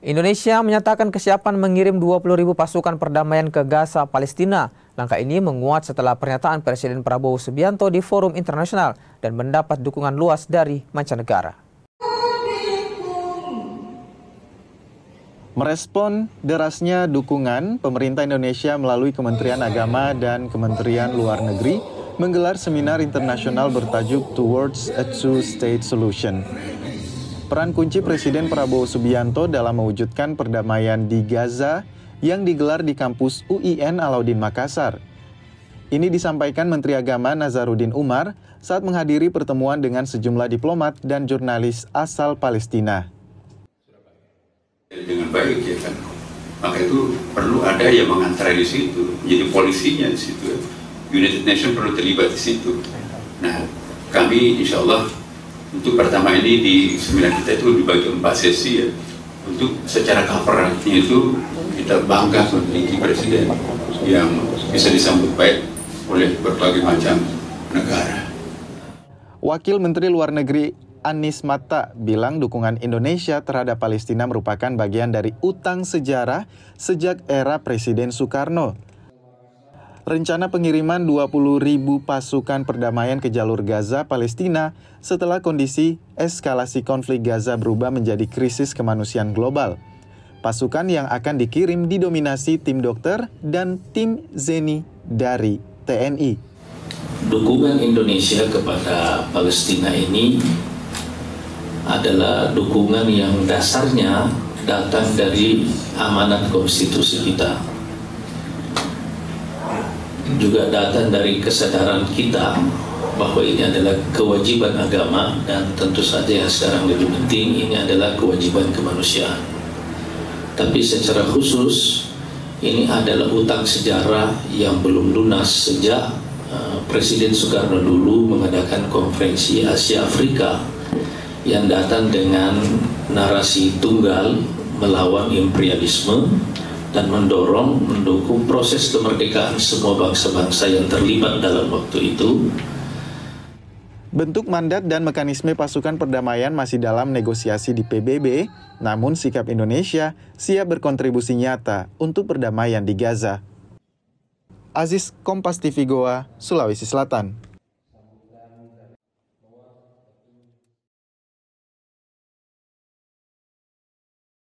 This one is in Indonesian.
Indonesia menyatakan kesiapan mengirim 20.000 pasukan perdamaian ke Gaza, Palestina. Langkah ini menguat setelah pernyataan Presiden Prabowo Subianto di forum internasional dan mendapat dukungan luas dari mancanegara. Merespon derasnya dukungan, pemerintah Indonesia melalui Kementerian Agama dan Kementerian Luar Negeri menggelar seminar internasional bertajuk Towards a Two-State Solution. Peran kunci Presiden Prabowo Subianto dalam mewujudkan perdamaian di Gaza yang digelar di kampus UIN Alauddin Makassar. Ini disampaikan Menteri Agama Nazaruddin Umar saat menghadiri pertemuan dengan sejumlah diplomat dan jurnalis asal Palestina. Dengan baik ya kan, maka itu perlu ada yang mengantar di situ, jadi polisinya di situ. United Nations perlu terlibat di situ. Nah, kami insya Allah untuk pertama ini di seminar kita itu dibagi 4 sesi ya. Untuk secara covernya itu kita bangga memiliki presiden yang bisa disambut baik oleh berbagai macam negara. Wakil Menteri Luar Negeri Anies Mata bilang dukungan Indonesia terhadap Palestina merupakan bagian dari utang sejarah sejak era Presiden Soekarno. Rencana pengiriman 20.000 pasukan perdamaian ke jalur Gaza, Palestina setelah kondisi eskalasi konflik Gaza berubah menjadi krisis kemanusiaan global. Pasukan yang akan dikirim didominasi tim dokter dan tim Zeni dari TNI. Dukungan Indonesia kepada Palestina ini adalah dukungan yang dasarnya datang dari amanat konstitusi kita. Juga datang dari kesadaran kita bahwa ini adalah kewajiban agama dan tentu saja yang sekarang lebih penting ini adalah kewajiban kemanusiaan. Tapi secara khusus ini adalah utang sejarah yang belum lunas sejak Presiden Soekarno dulu mengadakan konferensi Asia Afrika yang datang dengan narasi tunggal melawan imperialisme dan mendukung proses kemerdekaan semua bangsa-bangsa yang terlibat dalam waktu itu. Bentuk mandat dan mekanisme pasukan perdamaian masih dalam negosiasi di PBB, namun sikap Indonesia siap berkontribusi nyata untuk perdamaian di Gaza. Aziz, Kompas TV Goa, Sulawesi Selatan.